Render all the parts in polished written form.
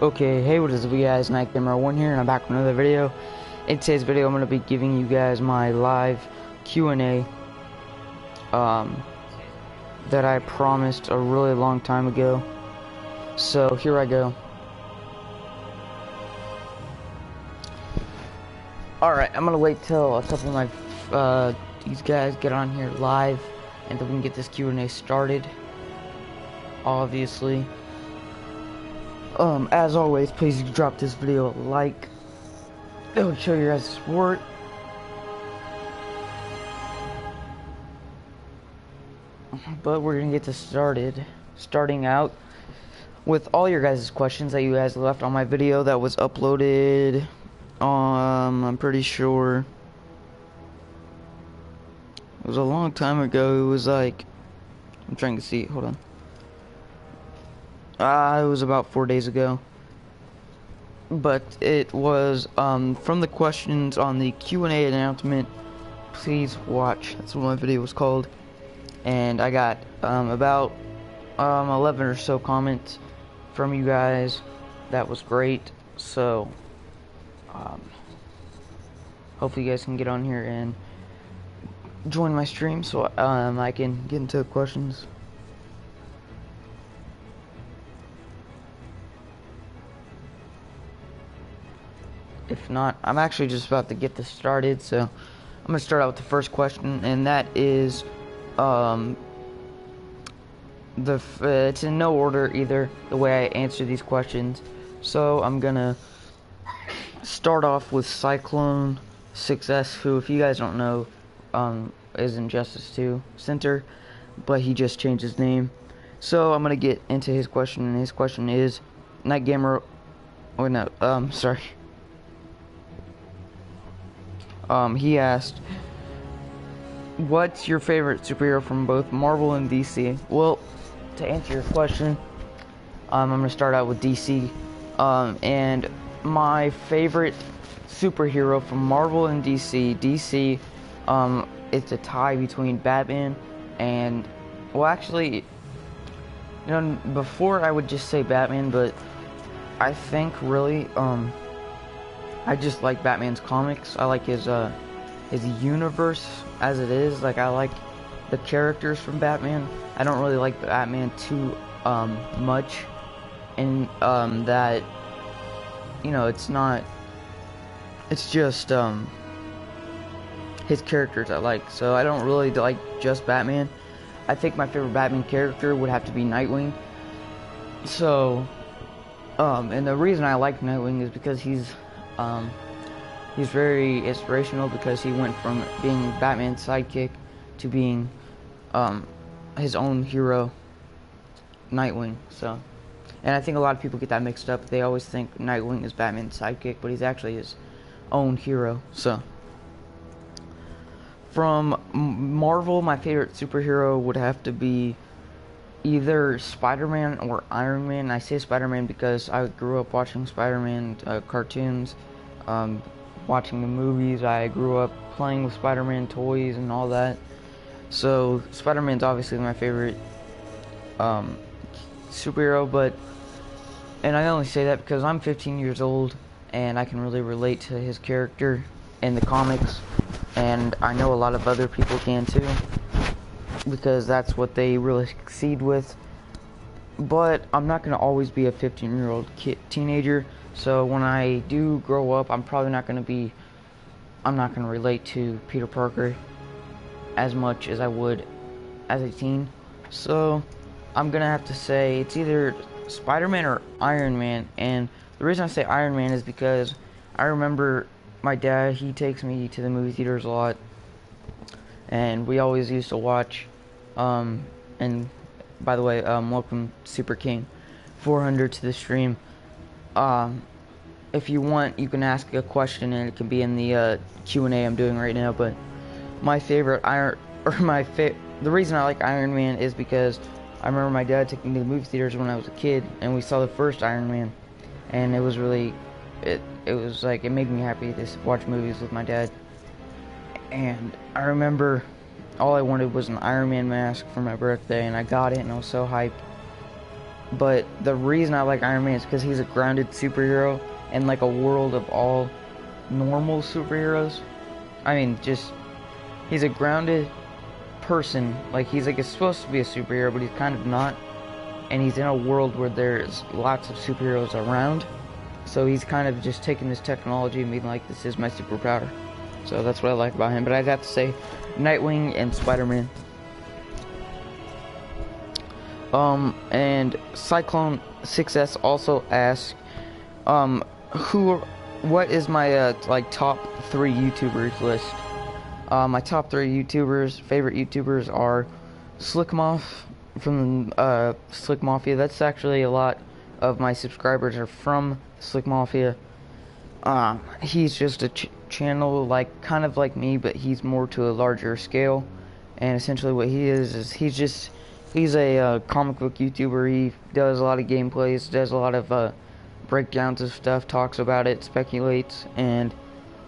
Okay, hey, what is up, you guys? Night Gamer 1 here, and I'm back with another video. In today's video, I'm going to be giving you guys my live Q&A that I promised a really long time ago. So here I go. Alright, I'm going to wait till a couple of my these guys get on here live, and then we can get this Q&A started. Obviously. As always, please drop this video a like. It would show your guys' support. But we're gonna get this started. Starting out with all your guys' questions that you guys left on my video that was uploaded. I'm pretty sure it was a long time ago. It was like, I'm trying to see. Hold on. It was about 4 days ago. But it was from the questions on the Q&A announcement. Please watch. That's what my video was called. And I got about 11 or so comments from you guys. That was great. So hopefully you guys can get on here and join my stream so I can get into the questions. If not, I'm actually just about to get this started, so I'm gonna start out with the first question, and that is it's in no order either, the way I answer these questions. So I'm gonna start off with Cyclone 6S, who, if you guys don't know, is Injustice 2 Center, but he just changed his name. So I'm gonna get into his question, and his question is, Night Gamer, or no, sorry. He asked, what's your favorite superhero from both Marvel and DC? Well, to answer your question, I'm going to start out with DC. And my favorite superhero from Marvel and DC, it's a tie between Batman and, well, actually, you know, before I would just say Batman, but I think really, I just like Batman's comics. I like his universe as it is. Like, I like the characters from Batman. I don't really like Batman too much, and that, you know, it's just his characters I like. So I don't really like just Batman. I think my favorite Batman character would have to be Nightwing. So and the reason I like Nightwing is because he's very inspirational, because he went from being Batman's sidekick to being his own hero, Nightwing. So, and I think a lot of people get that mixed up. They always think Nightwing is Batman's sidekick, but he's actually his own hero. So, from Marvel, my favorite superhero would have to be either Spider-Man or Iron Man. I say Spider-Man because I grew up watching Spider-Man cartoons, watching the movies. I grew up playing with Spider-Man toys and all that. So Spider-Man's obviously my favorite superhero, and I only say that because I'm 15 years old and I can really relate to his character in the comics, and I know a lot of other people can too, because that's what they really succeed with. But I'm not going to always be a 15-year-old teenager. So when I do grow up, I'm not going to relate to Peter Parker as much as I would as a teen. So I'm going to have to say it's either Spider-Man or Iron Man. And the reason I say Iron Man is because I remember my dad, he takes me to the movie theaters a lot, and we always used to watch, and by the way, welcome Super King 400 to the stream. If you want, you can ask a question and it can be in the Q&A I'm doing right now. But my favorite the reason I like Iron Man is because I remember my dad taking me to the movie theaters when I was a kid, and we saw the first Iron Man, and it was really, it was like, it made me happy to watch movies with my dad. And I remember all I wanted was an Iron Man mask for my birthday, and I got it, and I was so hyped. But the reason I like Iron Man is because he's a grounded superhero in like a world of all normal superheroes. I mean, just he's a grounded person. Like he's like supposed to be a superhero, but he's kind of not. And he's in a world where there's lots of superheroes around. So he's kind of just taking this technology and being like, this is my superpower. So that's what I like about him. But I'd have to say Nightwing and Spider-Man. And Cyclone 6S also asked, what is my like top 3 YouTubers list? My top 3 YouTubers, favorite YouTubers are Slickmoff from Slick Mafia. That's actually a lot of my subscribers are from Slick Mafia. He's just a channel like kind of like me, but he's more to a larger scale. And essentially what he is he's a comic book YouTuber. He does a lot of gameplays, does a lot of breakdowns of stuff, talks about it, speculates, and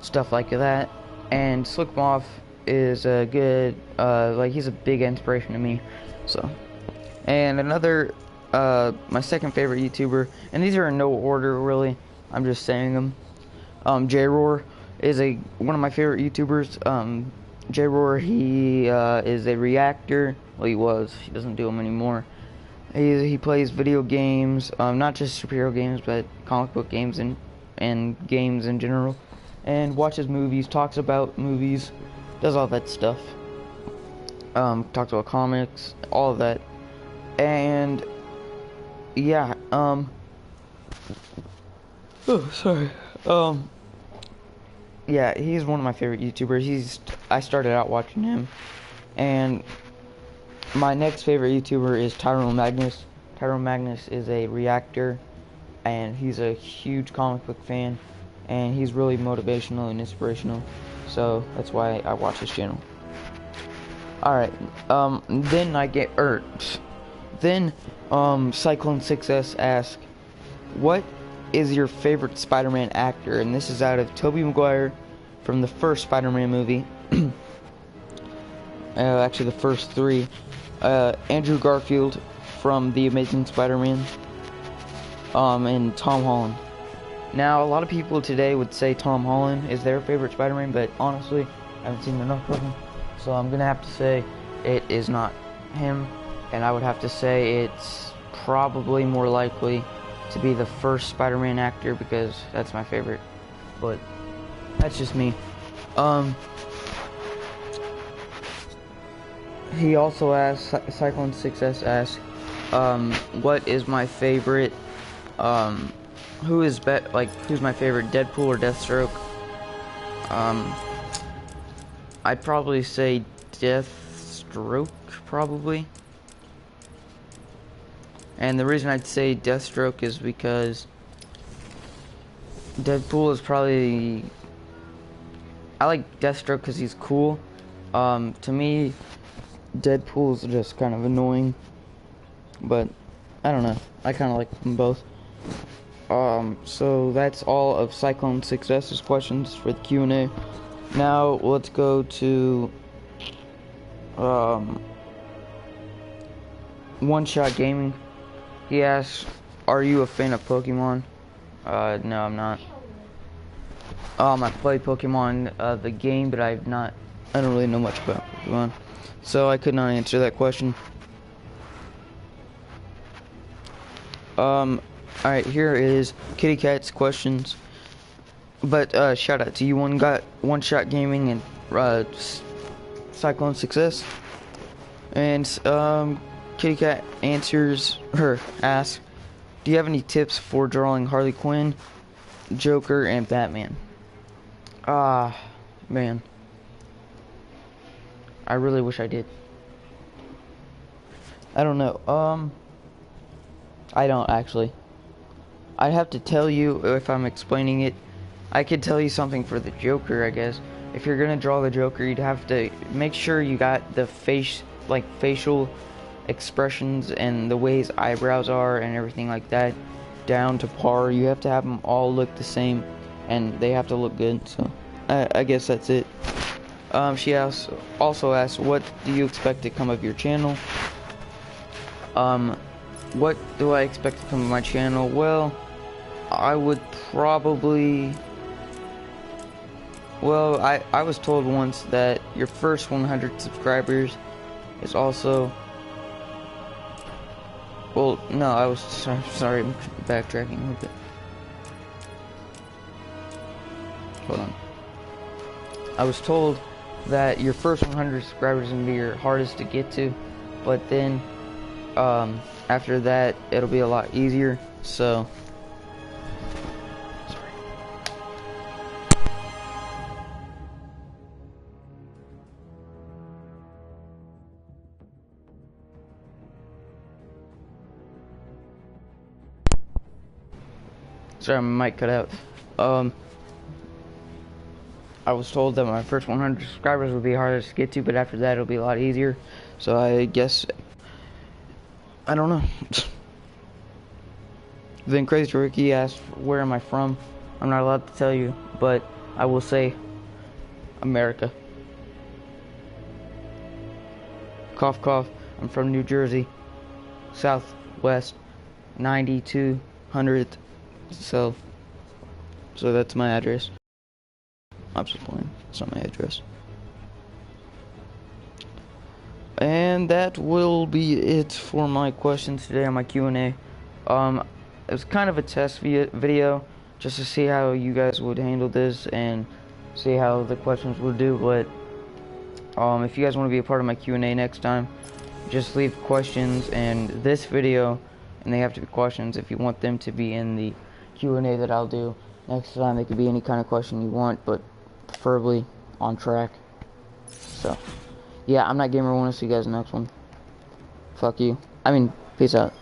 stuff like that. And Slick Moth is a good, like he's a big inspiration to me. So, and another, my second favorite YouTuber, and these are in no order really, I'm just saying them. J-Roar is one of my favorite YouTubers. J-Roar, he is a reactor. Well, he was. He doesn't do them anymore. He plays video games, not just superhero games, but comic book games and games in general. And watches movies, talks about movies, does all that stuff. Talks about comics, all of that. And yeah, oh, sorry. Yeah, he's one of my favorite YouTubers. I started out watching him. And my next favorite YouTuber is Tyrone Magnus. Tyrone Magnus is a reactor, and he's a huge comic book fan, and he's really motivational and inspirational. So that's why I watch his channel. Alright, then Cyclone 6S asks, what is your favorite Spider-Man actor? And this is out of Tobey Maguire from the first Spider-Man movie. Actually the first 3. Andrew Garfield from The Amazing Spider-Man. And Tom Holland. Now, a lot of people today would say Tom Holland is their favorite Spider-Man, but honestly, I haven't seen enough of him. So I'm gonna have to say it is not him, and I would have to say it's probably more likely to be the first Spider-Man actor, because that's my favorite. But that's just me. He also asked, Cyclone 6S asked, what is my favorite, who's my favorite, Deadpool or Deathstroke? I'd probably say Deathstroke, probably. And the reason I'd say Deathstroke is because Deadpool is probably, I like Deathstroke because he's cool. To me, Deadpool's just kind of annoying, but I don't know, I kind of like them both. So that's all of Cyclone 6S's questions for the Q&A. Now let's go to One Shot Gaming. He asks, are you a fan of Pokemon? No, I'm not. I play Pokemon, the game, but I don't really know much about Pokemon, so I could not answer that question. Alright, here is Kitty Cat's questions. But shout out to you, One Shot Gaming and Cyclone 6S. And Kitty Cat asks, do you have any tips for drawing Harley Quinn, Joker, and Batman? Man, I really wish I did. I don't know. I don't actually. I'd have to tell you if I'm explaining it. I could tell you something for the Joker, I guess. If you're gonna draw the Joker, you'd have to make sure you got the facial expressions and the way his eyebrows are and everything like that down to par. You have to have them all look the same, and they have to look good. So I guess that's it. She also asked, what do you expect to come of your channel? what do I expect to come to my channel? Well, I would probably... Well, I was told once that your first 100 subscribers is also... Well, no, I was... Sorry, I'm backtracking a little bit. Hold on. I was told that your first 100 subscribers is going to be your hardest to get to, but then after that it'll be a lot easier. So sorry, my mic cut out. I was told that my first 100 subscribers would be hardest to get to, but after that it'll be a lot easier. So I guess, I don't know. Then Crazy Ricky asked, where am I from? I'm not allowed to tell you, but I will say America. Cough cough, I'm from New Jersey, Southwest 9200th. So that's my address. I'm just playing. It's not my address. And that will be it for my questions today on my Q&A. It was kind of a test video just to see how you guys would handle this and see how the questions would do. But if you guys want to be a part of my Q&A next time, just leave questions in this video, and they have to be questions. If you want them to be in the Q&A that I'll do next time, they could be any kind of question you want, but preferably on track. So yeah, I'm Not Gamer1. See you guys in the next one. Fuck you. I mean, peace out.